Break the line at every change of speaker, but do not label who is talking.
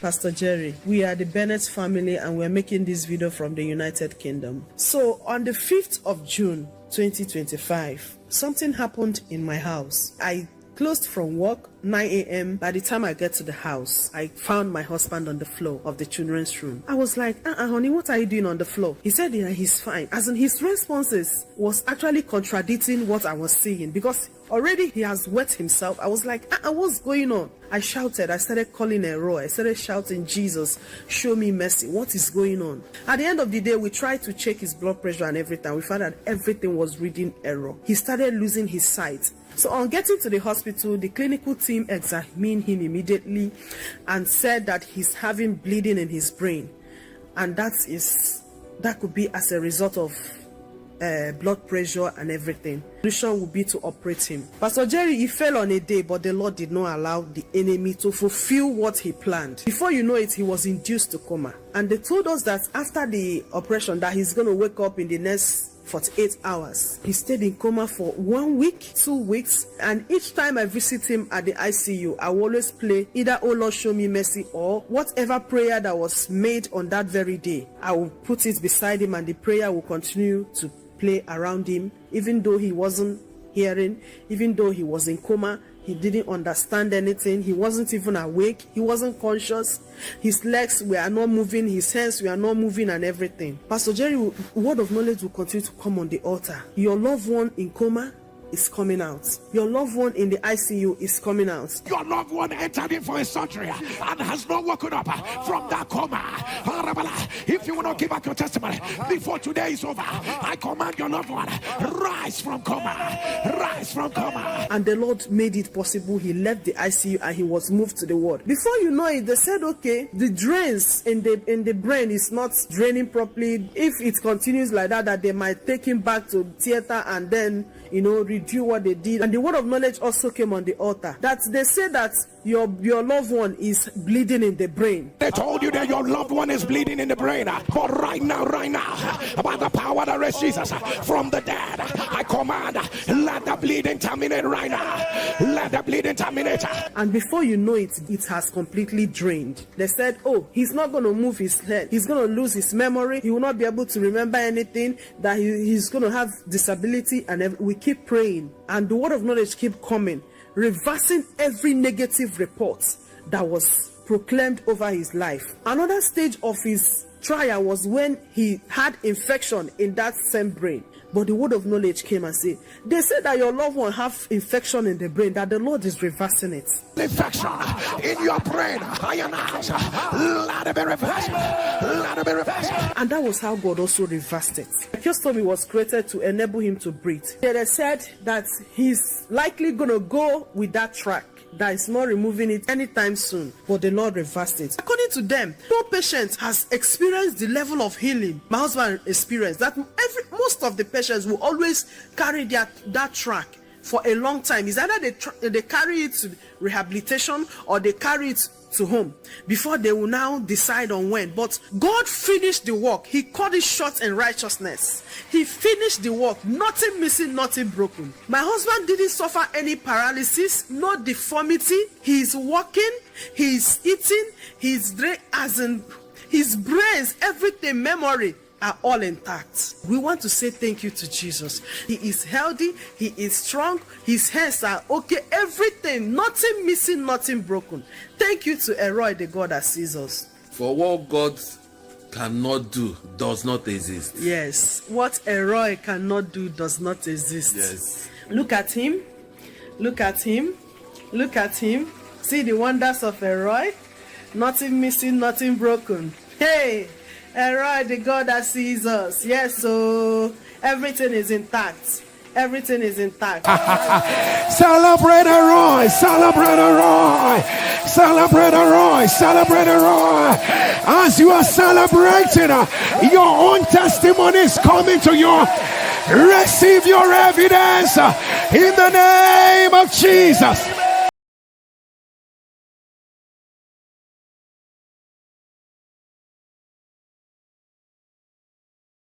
Pastor Jerry. We are the Bennett family and we're making this video from the United Kingdom. So on the 5th of June 2025, something happened in my house. I closed from work 9 a.m. By the time I get to the house, I found my husband on the floor of the children's room. I was like, honey, what are you doing on the floor? He said, yeah, he's fine. As in, his responses was actually contradicting what I was saying, because already he has wet himself. I was like, what's going on? I shouted. I started calling a roar. I started shouting, Jesus, show me mercy. What is going on? At the end of the day, we tried to check his blood pressure and everything. We found that everything was reading error. He started losing his sight. So on getting to the hospital, the clinical team examined him immediately and said that he's having bleeding in his brain. And that could be as a result of blood pressure and everything. The solution would be to operate him. Pastor Jerry, he fell on a day, but the Lord did not allow the enemy to fulfill what he planned. Before you know it, he was induced to coma. And they told us that after the operation that he's going to wake up in the next 48 hours. He stayed in coma for 1 week, 2 weeks, and each time I visit him at the ICU, I will always play either "Oh Lord, show me mercy" or whatever prayer that was made on that very day. I will put it beside him and the prayer will continue to play around him, even though he wasn't hearing, even though he was in coma. He didn't understand anything. He wasn't even awake. He wasn't conscious. His legs were not moving. His hands were not moving and everything. Pastor Jerry, word of knowledge will continue to come on the altar. Your loved one in coma is coming out. Your loved one in the ICU is coming out.
Your loved one entered in for a surgery and has not woken up from that coma. If you will not give back your testimony before today is over, I command your loved one, rise from coma. Rise from coma.
And the Lord made it possible. He left the ICU and he was moved to the ward. Before you know it, they said, okay, the drains in the brain is not draining properly. If it continues like that they might take him back to theater and then, redo what they did. And the word of knowledge also came on the altar that they said that your loved one is bleeding in the brain.
They told you that your loved one is bleeding in the brain, but right now, by the power that raised Jesus from the dead, I command, let the bleeding terminate right now. Let the bleeding terminate.
And before you know it, it has completely drained. They said, oh, he's not going to move his head. He's going to lose his memory. He will not be able to remember anything. That he's going to have disability. And we keep praying. And the word of knowledge keep coming, reversing every negative report that was proclaimed over his life. Another stage of his trial was when he had infection in that same brain. But the word of knowledge came and said, they said that your loved one have infection in the brain, that the Lord is reversing it.
Infection in your brain, I announce, let it be reversed. Let it be reversed.
And that was how God also reversed it. The custom was created to enable him to breathe. They said that he's likely going to go with that track, that is not removing it anytime soon, but the Lord reversed it. According to them, no patient has experienced the level of healing my husband experienced. That most of the patients will always carry that track for a long time. It's either they carry it to rehabilitation or they carry it to home before they will now decide on when. But God finished the work. He cut it short in righteousness. He finished the work, nothing missing, nothing broken. My husband didn't suffer any paralysis, no deformity. He's walking, he's eating, he's drinking, as in his brains, everything, memory are all intact. We want to say thank you to Jesus. He is healthy, he is strong, his hands are okay, everything, nothing missing, nothing broken. Thank you to Elroy, the God that sees us.
For what God cannot do does not exist.
Yes, what Elroy cannot do does not exist.
Yes.
Look at him, look at him, look at him. See the wonders of Elroy. Nothing missing, nothing broken. Hey, Elroy, the God that sees us. Yes, so everything is intact. Everything is intact.
Celebrate Elroy! Celebrate Elroy! Celebrate Elroy! Celebrate Elroy! As you are celebrating, your own testimony is coming to you. Receive your evidence in the name of Jesus.